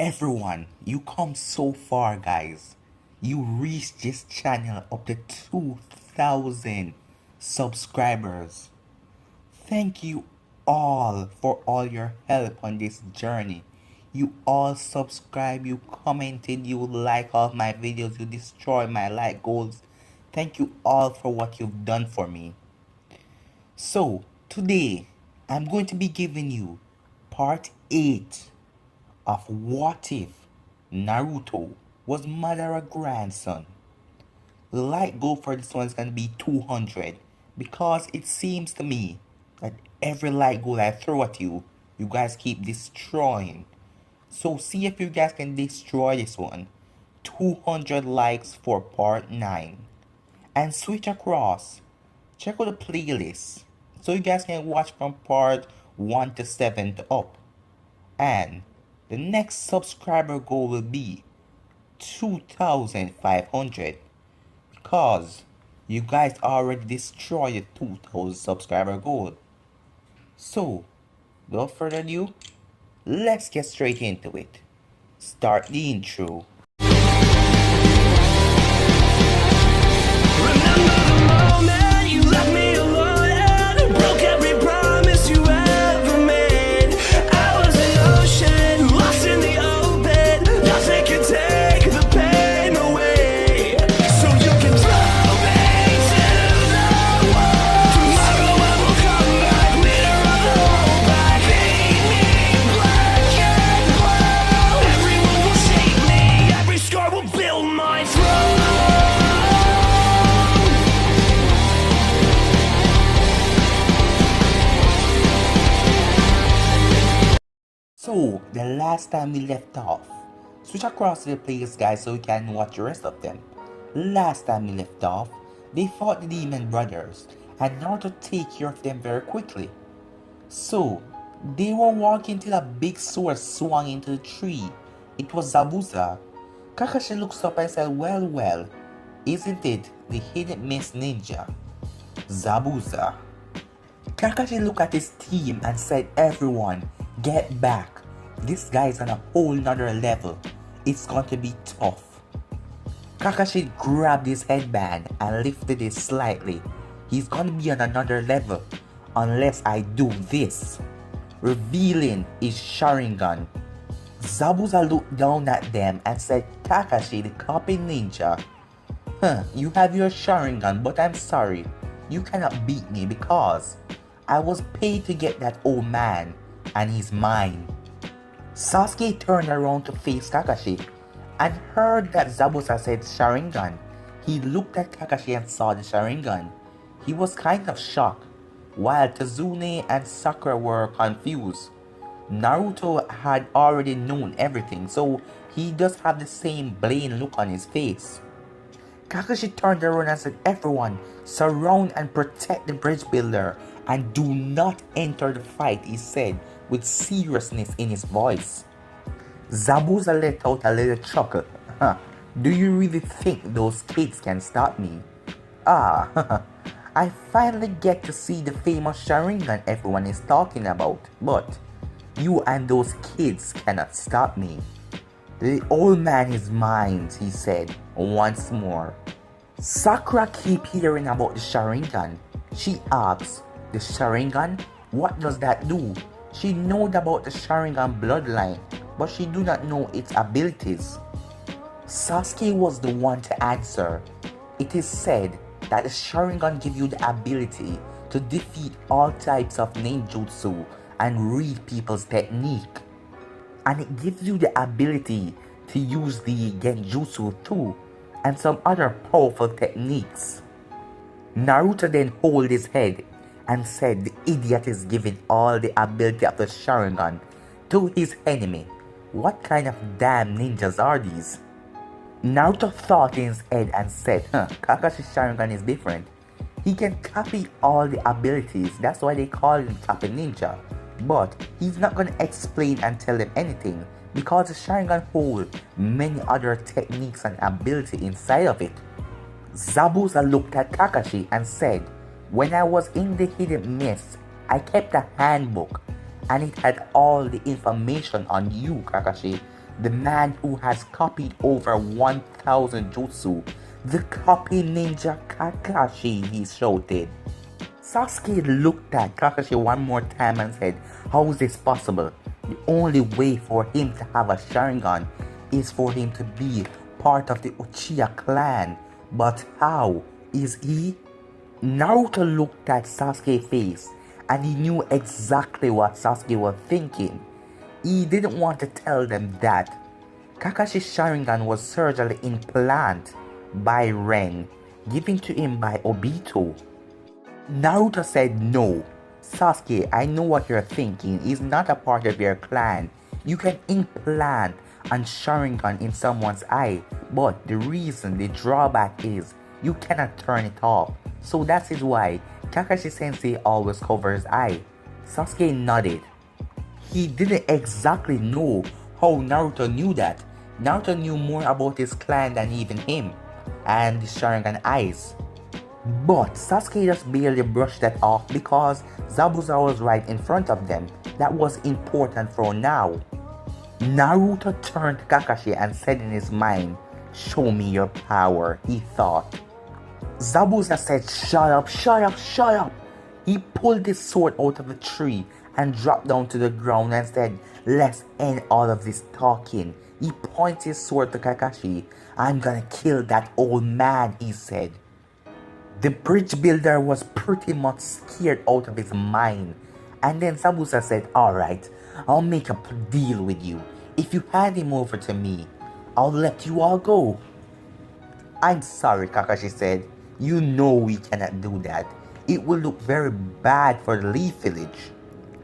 Everyone, you come so far, guys. You reached this channel up to 2,000 subscribers. Thank you all for all your help on this journey. You all subscribe, you commented, you like all my videos, you destroy my like goals. Thank you all for what you've done for me. So, today, I'm going to be giving you part 8 of What If Naruto was Madara's grandson. The like goal for this one is going to be 200 because it seems to me that every like goal I throw at you, you guys keep destroying. So see if you guys can destroy this one. 200 likes for part 9. And switch across. Check out the playlist so you guys can watch from part 1 to 7 to up. And the next subscriber goal will be 2,500 because you guys already destroyed the 2,000 subscriber goal. So, without further ado, let's get straight into it. Start the intro. Remember the moment you left me alone and broke every promise you ever made. I was an ocean, lost in the open. Nothing can take the pain away. So you can throw me to the wall. Tomorrow I will come back, leader of the whole pack. Paint me black and blue. Everyone will shake me, every scar will build my throne. So, the last time we left off, switch across to the playlist, guys, so you can watch the rest of them. Last time we left off, they fought the demon brothers and Naruto take care of them very quickly. So, they were walking till a big sword swung into the tree. It was Zabuza. Kakashi looks up and said, well, isn't it the hidden mist ninja? Zabuza. Kakashi looked at his team and said, everyone, get back. This guy's on a whole nother level. It's going to be tough. Kakashi grabbed his headband and lifted it slightly. He's gonna be on another level unless I do this. Revealing his Sharingan. Zabuza looked down at them and said, Kakashi, the copy ninja. You have your Sharingan, but I'm sorry. You cannot beat me because I was paid to get that old man and he's mine. Sasuke turned around to face Kakashi and heard that Zabuza said Sharingan. He looked at Kakashi and saw the Sharingan. He was kind of shocked, while Tazune and Sakura were confused. Naruto had already known everything, so he does have the same blatant look on his face. Kakashi turned around and said, everyone, surround and protect the bridge builder and do not enter the fight, he said with seriousness in his voice. Zabuza let out a little chuckle. Do you really think those kids can stop me? I finally get to see the famous Sharingan everyone is talking about, but you and those kids cannot stop me. The old man is mine, he said once more. Sakura keep hearing about the Sharingan. She asks, the Sharingan? What does that do? She knows about the Sharingan bloodline, but she do not know its abilities. Sasuke was the one to answer. It is said that the Sharingan gives you the ability to defeat all types of ninjutsu and read people's technique. And it gives you the ability to use the genjutsu too, and some other powerful techniques. Naruto then hold his head and said the idiot is giving all the ability of the Sharingan to his enemy. What kind of damn ninjas are these? Naruto thought in his head and said, Kakashi's Sharingan is different. He can copy all the abilities, that's why they call him Copy Ninja. But he's not gonna explain and tell them anything because the Sharingan holds many other techniques and ability inside of it. Zabuza looked at Kakashi and said, when I was in the hidden mist, I kept a handbook and it had all the information on you, Kakashi. the man who has copied over 1,000 jutsu, the copy ninja Kakashi, he shouted. Sasuke looked at Kakashi one more time and said, how is this possible? The only way for him to have a Sharingan is for him to be part of the Uchiha clan. But how is he? Naruto looked at Sasuke's face and he knew exactly what Sasuke was thinking. He didn't want to tell them that Kakashi's Sharingan was surgically implanted by Ren, given to him by Obito. Naruto said no. Sasuke, I know what you're thinking. He's not a part of your clan. You can implant a Sharingan in someone's eye, but the drawback is you cannot turn it off. So that is why Kakashi Sensei always covers his eye. Sasuke nodded. He didn't exactly know how Naruto knew that. Naruto knew more about his clan than even him and the Sharingan eyes. But Sasuke just barely brushed that off because Zabuza was right in front of them. That was important for now. Naruto turned to Kakashi and said in his mind, show me your power, he thought. Zabuza said, shut up, shut up, shut up. He pulled his sword out of the tree and dropped down to the ground and said, let's end all of this talking. He pointed his sword to Kakashi. I'm gonna kill that old man, he said. The bridge builder was pretty much scared out of his mind. And then Zabuza said, alright, I'll make a deal with you. If you hand him over to me, I'll let you all go. I'm sorry, Kakashi said. You know we cannot do that. It will look very bad for the Leaf Village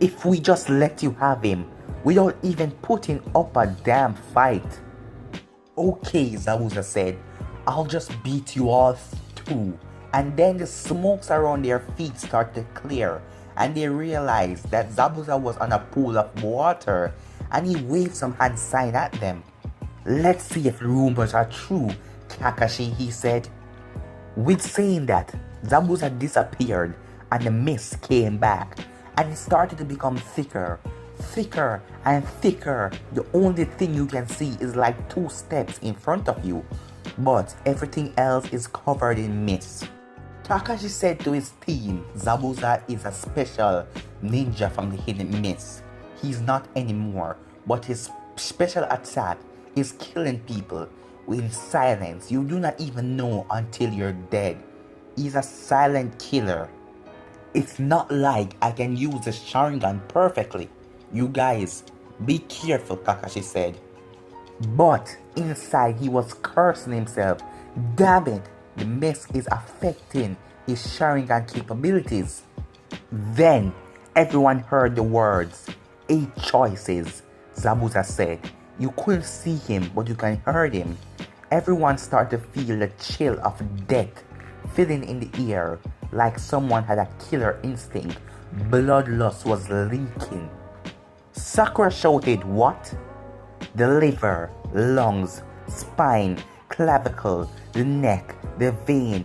if we just let you have him without even putting up a damn fight. Okay, Zabuza said. I'll just beat you all too. And then the smokes around their feet started to clear and they realized that Zabuza was on a pool of water and he waved some hand sign at them. Let's see if rumors are true, Kakashi, he said. With saying that, Zabuza disappeared and the mist came back and it started to become thicker, thicker and thicker. The only thing you can see is like 2 steps in front of you, but everything else is covered in mist. Kakashi said to his team, Zabuza is a special ninja from the hidden mist. He's not anymore, but his special attack is killing people in silence. You do not even know until you're dead. He's a silent killer. It's not like I can use the Sharingan perfectly. You guys, be careful, Kakashi said. But inside he was cursing himself. Damn it, the mist is affecting his Sharingan capabilities. Then everyone heard the words, 8 choices, Zabuza said. You couldn't see him, but you can hear him. Everyone started to feel the chill of death filling in the air, like someone had a killer instinct. Bloodlust was leaking. Sakura shouted, what? The liver, lungs, spine, clavicle, the neck, the vein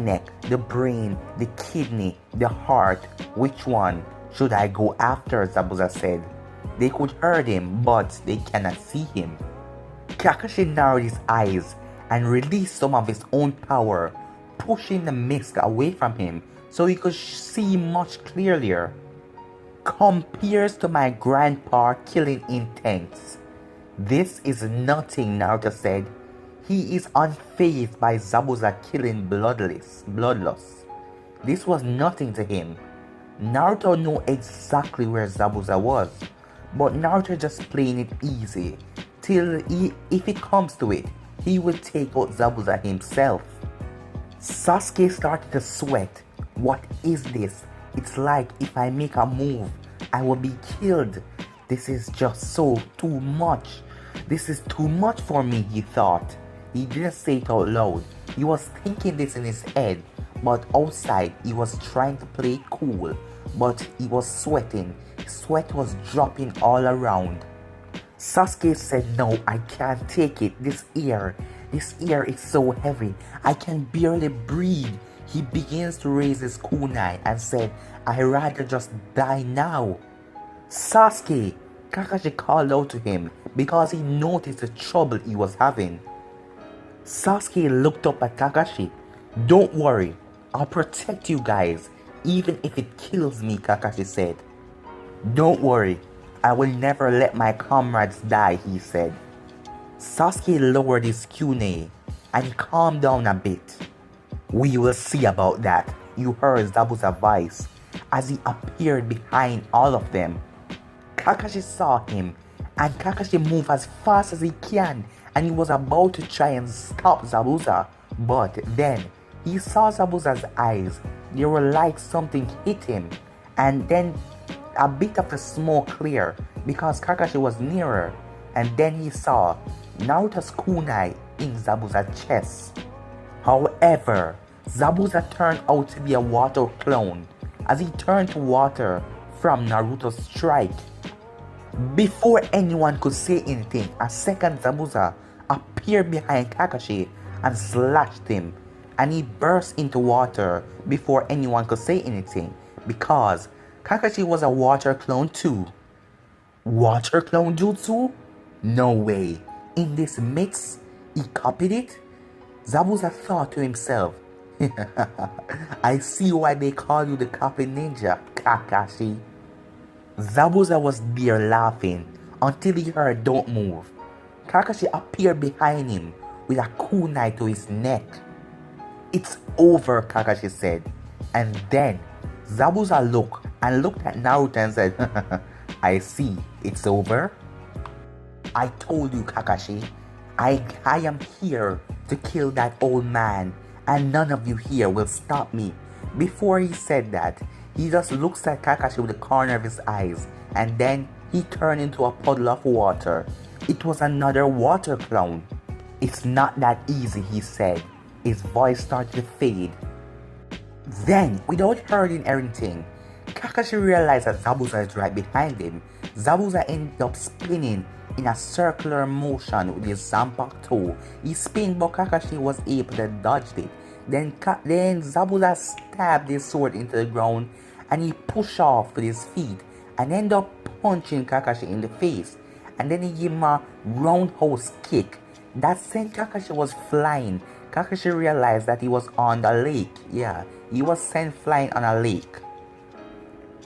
neck, the brain, the kidney, the heart. Which one should I go after? Zabuza said. They could hear him, but they cannot see him. Kakashi narrowed his eyes and released some of his own power, pushing the mist away from him so he could see much clearer. Compares to my grandpa killing intense. This is nothing, Naruto said. He is unfazed by Zabuza killing bloodlust. This was nothing to him. Naruto knew exactly where Zabuza was, but Naruto just playing it easy, till if it comes to it, he will take out Zabuza himself. Sasuke started to sweat. What is this? It's like if I make a move, I will be killed. This is just too much. This is too much for me, he thought. He didn't say it out loud. He was thinking this in his head, but outside he was trying to play cool, but he was sweating. Sweat was dropping all around. Sasuke said, no, I can't take it. This air is so heavy. I can barely breathe. He begins to raise his kunai and said, I'd rather just die now. Sasuke! Kakashi called out to him because he noticed the trouble he was having. Sasuke looked up at Kakashi. "Don't worry, I'll protect you guys, even if it kills me," Kakashi said. "Don't worry, I will never let my comrades die," he said. Sasuke lowered his kune and calmed down a bit. "We will see about that," you heard Zabuza's voice as he appeared behind all of them. Kakashi saw him, and Kakashi moved as fast as he can, and he was about to try and stop Zabuza, but then he saw Zabuza's eyes. They were like something hit him, and then a bit of the smoke cleared because Kakashi was nearer, and then he saw Naruto's kunai in Zabuza's chest. However, Zabuza turned out to be a water clone as he turned to water from Naruto's strike. Before anyone could say anything, a second Zabuza appeared behind Kakashi and slashed him, and he burst into water before anyone could say anything because Kakashi was a water clone too. Water clone jutsu? No way. In this mix, he copied it? Zabuza thought to himself, "I see why they call you the copy ninja, Kakashi." Zabuza was there laughing until he heard "Don't move." Kakashi appeared behind him with a kunai to his neck. "It's over," Kakashi said. And then Zabuza looked at Naruto and said, "I see, it's over." "I told you, Kakashi, I am here to kill that old man, and none of you here will stop me." Before he said that, he just looks at Kakashi with the corner of his eyes, and then he turned into a puddle of water. It was another water clone. "It's not that easy," he said. His voice started to fade. Then, without hurting anything, Kakashi realized that Zabuza is right behind him. Zabuza ended up spinning in a circular motion with his Zanpakuto. He spun, but Kakashi was able to dodge it. Then Zabuza stabbed his sword into the ground, and he pushed off with his feet and ended up punching Kakashi in the face. And then he gave him a roundhouse kick that sent Kakashi was flying. Kakashi realized that he was on the lake. Yeah, he was sent flying on a lake.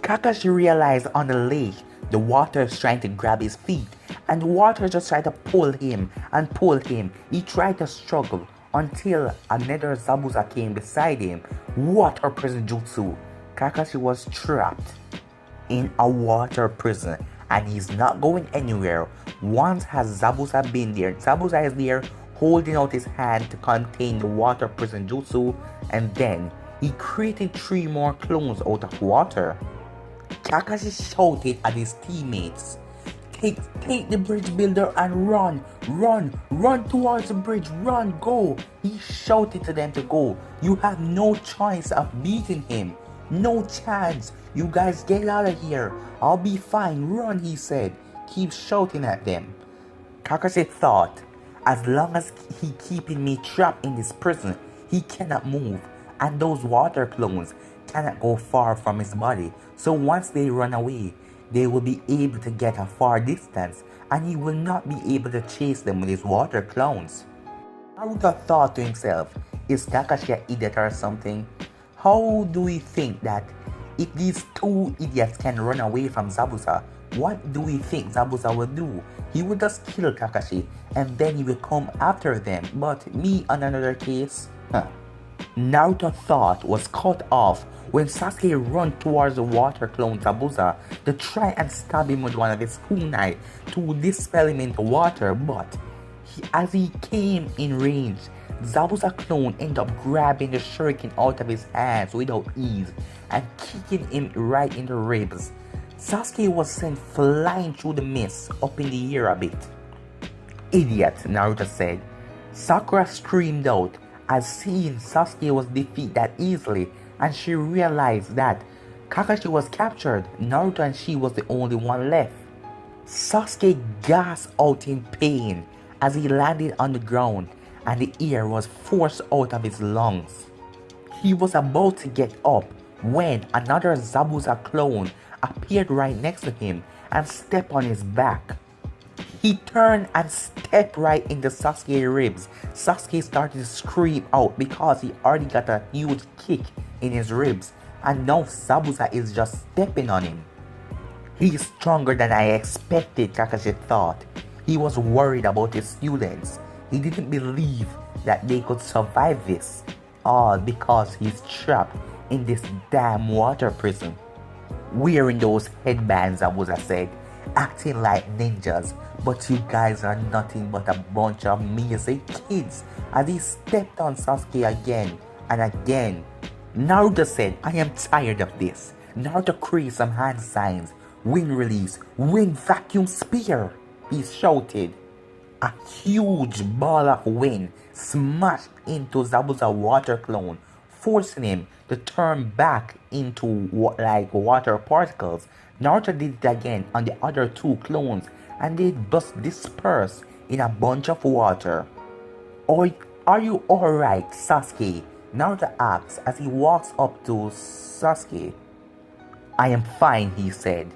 Kakashi realized on the lake the water is trying to grab his feet, and the water just tried to pull him and pull him. He tried to struggle until another Zabuza came beside him. Water prison jutsu. Kakashi was trapped in a water prison, and he's not going anywhere. Once has Zabuza been there, Zabuza is there holding out his hand to contain the water prison jutsu, and then he created 3 more clones out of water. Kakashi shouted at his teammates, Take the bridge builder and run towards the bridge, run, go." He shouted to them to go. "You have no choice of beating him. No chance. You guys get out of here. I'll be fine. Run," he said. Keep shouting at them. Kakashi thought, as long as he keeping me trapped in this prison, he cannot move, and those water clones cannot go far from his body. So once they run away, they will be able to get a far distance, and he will not be able to chase them with his water clones. Naruto thought to himself, is Kakashi an idiot or something? How do we think that if these 2 idiots can run away from Zabuza, what do we think Zabuza will do? He will just kill Kakashi, and then he will come after them. But me, on another case, Naruto thought was cut off when Sasuke ran towards the water clone Zabuza to try and stab him with one of his kunai to dispel him into water, but as he came in range, Zabuza clone ended up grabbing the shuriken out of his hands without ease and kicking him right in the ribs. Sasuke was sent flying through the mist up in the air a bit. "Idiot," Naruto said. Sakura screamed out as seeing Sasuke was defeated that easily, and she realized that Kakashi was captured. Naruto and she was the only one left. Sasuke gasped out in pain as he landed on the ground, and the air was forced out of his lungs. He was about to get up when another Zabuza clone appeared right next to him and stepped on his back. He turned and stepped right into Sasuke's ribs. Sasuke started to scream out because he already got a huge kick in his ribs, and now Zabuza is just stepping on him. He's stronger than I expected, Kakashi thought. He was worried about his students. He didn't believe that they could survive this, all because he's trapped in this damn water prison. Wearing those headbands, Zabuza said, acting like ninjas, but you guys are nothing but a bunch of measly kids, as he stepped on Sasuke again and again. Naruto said, I am tired of this. Naruto created some hand signs. Wind release, wind vacuum spear, he shouted. A huge ball of wind smashed into Zabuza's water clone, forcing him to turn back into like water particles. Naruto did it again on the other two clones, and they just dispersed in a bunch of water. Are you alright, Sasuke? Naruto asks as he walks up to Sasuke. I am fine, he said.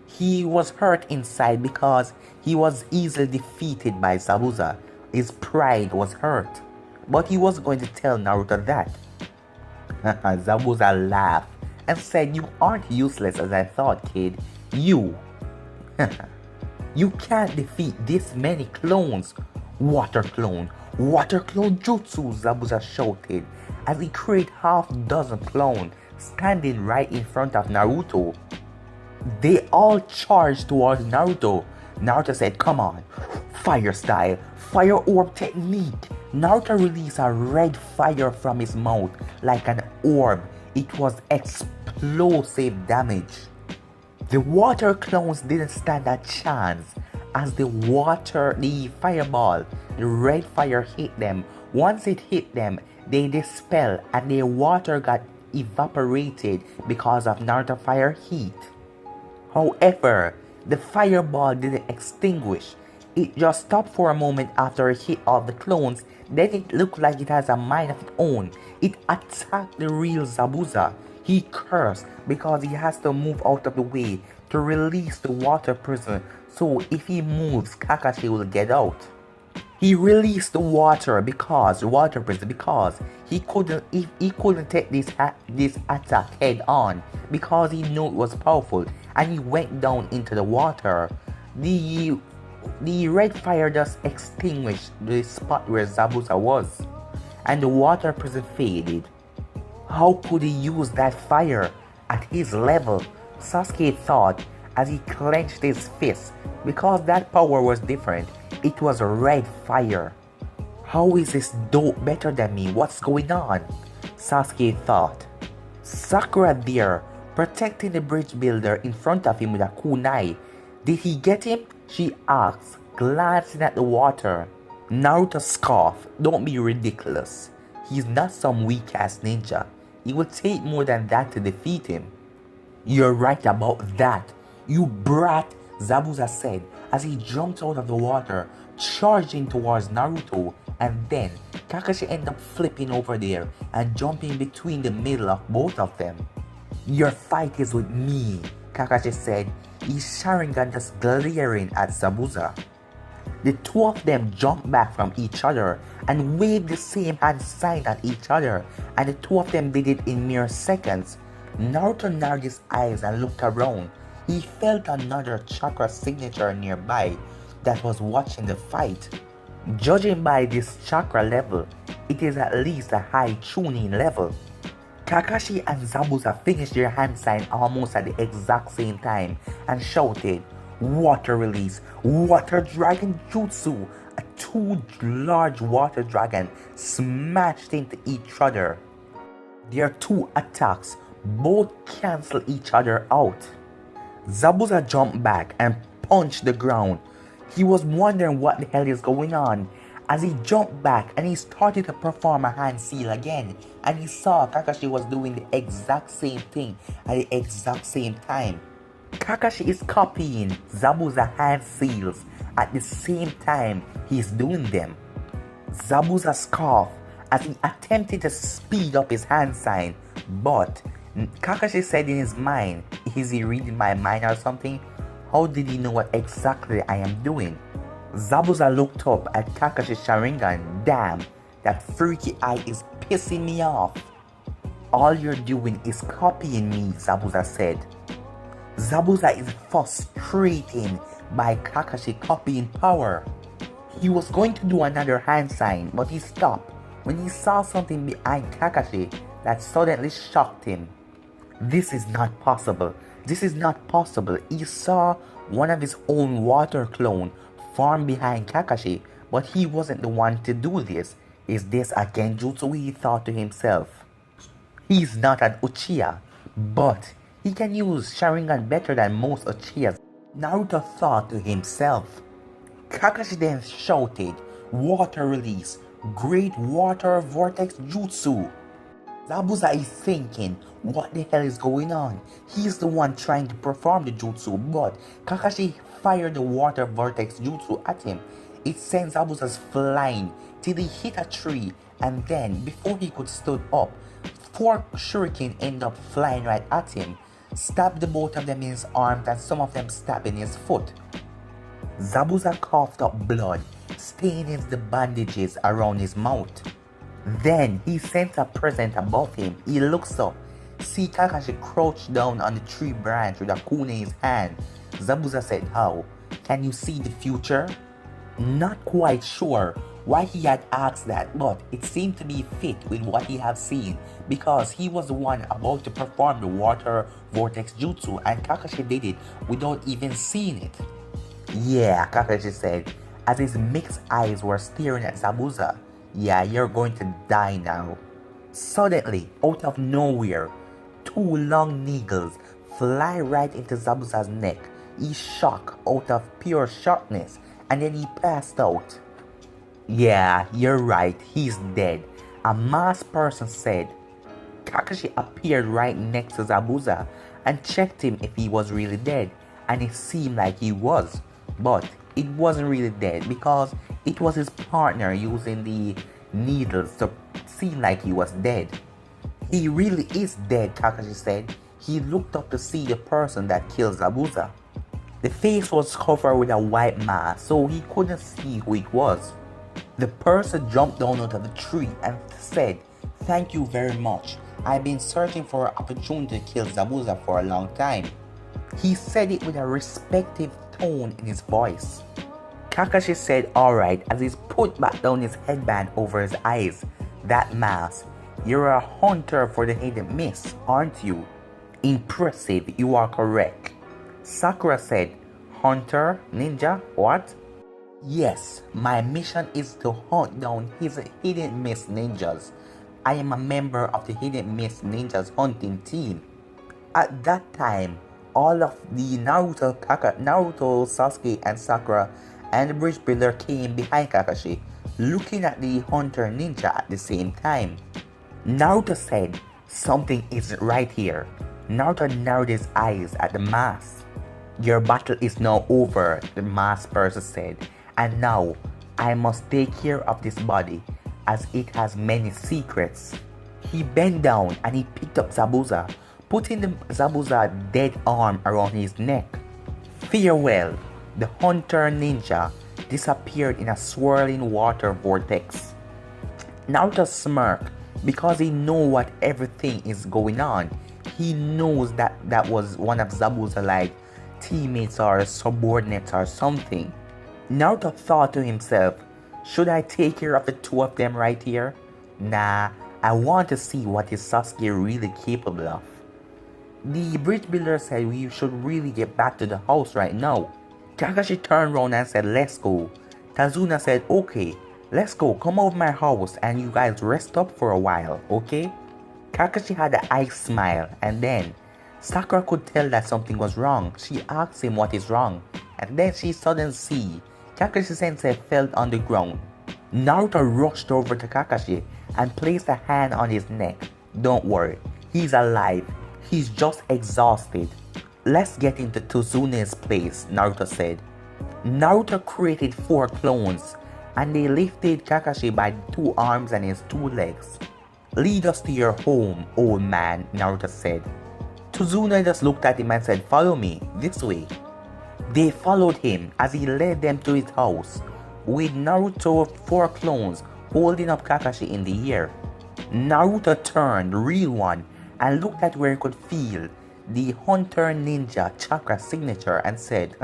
He was hurt inside because he was easily defeated by Zabuza. His pride was hurt. But he was going to tell Naruto that. Zabuza laughed and said, You aren't useless as I thought, kid. You can't defeat this many clones. Water clone jutsu, Zabuza shouted as he created half a dozen clones standing right in front of Naruto. They all charged towards Naruto. Naruto said, come on, fire style, fire orb technique. Naruto released a red fire from his mouth like an orb. It was explosive damage. The water clones didn't stand a chance as the fireball, the red fire hit them. Once it hit them, they dispelled and their water got evaporated because of Naruto fire heat. However, the fireball didn't extinguish. It just stopped for a moment after it hit all the clones. Then it looked like it has a mind of its own. It attacked the real Zabuza. He cursed because he has to move out of the way to release the water prison. So if he moves, Kakashi will get out. He released the water prison because he couldn't take this attack head on because he knew it was powerful, and he went down into the water. The red fire just extinguished the spot where Zabuza was, and the water prison faded. How could he use that fire at his level? Sasuke thought as he clenched his fist, because that power was different. It was a red fire. How is this dope better than me? What's going on? Sasuke thought. Sakura there, protecting the bridge builder in front of him with a kunai. Did he get him? She asked, glancing at the water. Naruto scoffed. Don't be ridiculous. He's not some weak-ass ninja. It would take more than that to defeat him. You're right about that, you brat, Zabuza said as he jumped out of the water, charging towards Naruto, and then Kakashi ended up flipping over there and jumping between the middle of both of them. Your fight is with me, Kakashi said, his Sharingan just glaring at Zabuza. The two of them jumped back from each other and waved the same hand sign at each other, and the two of them did it in mere seconds. Naruto narrowed his eyes and looked around. He felt another chakra signature nearby that was watching the fight. Judging by this chakra level, it is at least a high tuning level. Kakashi and Zabuza finished their hand sign almost at the exact same time and shouted, Water release, water dragon jutsu. Two large water dragons smashed into each other. Their two attacks both cancel each other out. Zabuza jumped back and punched the ground. He was wondering what the hell is going on as he jumped back and he started to perform a hand seal again, and he saw Kakashi was doing the exact same thing at the exact same time. Kakashi is copying Zabuza hand seals at the same time he's doing them. Zabuza scoffed as he attempted to speed up his hand sign, but Kakashi said in his mind, is he reading my mind or something? How did he know what exactly I am doing? Zabuza looked up at Kakashi's Sharingan. Damn, that freaky eye is pissing me off. All you're doing is copying me, Zabuza said. Zabuza is frustrated by Kakashi copying power. He was going to do another hand sign, but he stopped when he saw something behind Kakashi that suddenly shocked him. This is not possible. This is not possible. He saw one of his own water clone form behind Kakashi, but he wasn't the one to do this. Is this a genjutsu? He thought to himself. He's not an Uchiha, but he can use Sharingan better than most Uchihas. Naruto thought to himself. Kakashi then shouted, "Water release! Great water vortex jutsu!" Zabuza is thinking, what the hell is going on? He's the one trying to perform the jutsu, but Kakashi fired the water vortex jutsu at him. It sent Zabuza flying till he hit a tree, and then, before he could stand up, 4 shuriken ended up flying right at him, stabbed the both of them in his arms and some of them stabbed in his foot. Zabuza coughed up blood, staining the bandages around his mouth. Then he sensed a presence above him. He looks up, see Kakashi crouched down on the tree branch with a kun in his hand. Zabuza said, "How? Can you see the future?" Not quite sure why he had asked that, but it seemed to be fit with what he had seen, because he was the one about to perform the water vortex jutsu and Kakashi did it without even seeing it. "Yeah," Kakashi said, as his mixed eyes were staring at Zabuza. "Yeah, you're going to die now." Suddenly, out of nowhere, 2 long needles fly right into Zabuza's neck. He shocked out of pure shockness, and then he passed out. "Yeah, you're right, he's dead," a masked person said. Kakashi appeared right next to Zabuza and checked him if he was really dead, and it seemed like he was. But it wasn't really dead because it was his partner using the needles to seem like he was dead. "He really is dead," Kakashi said. He looked up to see the person that killed Zabuza. The face was covered with a white mask, so he couldn't see who it was. The person jumped down out of the tree and said, "Thank you very much. I've been searching for an opportunity to kill Zabuza for a long time." He said it with a respectful tone in his voice. Kakashi said, "Alright," as he put back down his headband over his eyes. "That mask. You're a hunter for the hidden mist, aren't you?" "Impressive, you are correct." Sakura said, "Hunter? Ninja? What?" "Yes, my mission is to hunt down his hidden mist ninjas. I am a member of the hidden mist ninjas hunting team." At that time, all of the Naruto, Sasuke, and Sakura and the bridge builder came behind Kakashi, looking at the hunter ninja at the same time. Naruto said, "Something isn't right here." Naruto narrowed his eyes at the mask. "Your battle is now over," the masked person said, "and now I must take care of this body as it has many secrets." He bent down and he picked up Zabuza, putting the Zabuza dead arm around his neck. Farewell. The hunter ninja disappeared in a swirling water vortex. Naruto smirked because he knows what everything is going on. He knows that was one of Zabuza's like teammates or subordinates or something. Naruto thought to himself, should I take care of the 2 of them right here? Nah, I want to see what is Sasuke really capable of. The bridge builder said we should really get back to the house right now. Kakashi turned around and said, "Let's go." Tazuna said, "Okay, let's go, come over my house and you guys rest up for a while, okay?" Kakashi had an ice smile, and then Sakura could tell that something was wrong. She asked him what is wrong, and then she suddenly see Kakashi sensei fell on the ground. Naruto rushed over to Kakashi and placed a hand on his neck. "Don't worry, he's alive. He's just exhausted." "Let's get into Tsuzune's place," Naruto said. Naruto created 4 clones, and they lifted Kakashi by the 2 arms and his 2 legs. "Lead us to your home, old man," Naruto said. Tsuzune just looked at him and said, "Follow me, this way." They followed him as he led them to his house, with Naruto 4 clones holding up Kakashi in the air. Naruto turned real one and looked at where he could feel the Hunter Ninja chakra signature and said,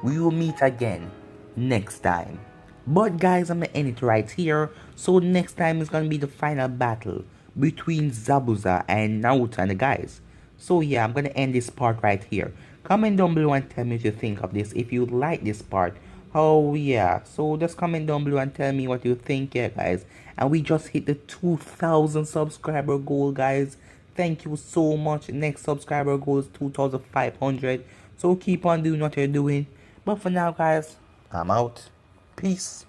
we will meet again next time. But guys, I'm gonna end it right here. So next time is gonna be the final battle between Zabuza and Naruto and the guys. So yeah, I'm gonna end this part right here. Comment down below and tell me what you think of this. If you like this part, oh yeah, so just comment down below and tell me what you think, yeah guys. And we just hit the 2,000 subscriber goal, guys. Thank you so much. Next subscriber goal is 2,500. So keep on doing what you're doing. But for now, guys, I'm out. Peace.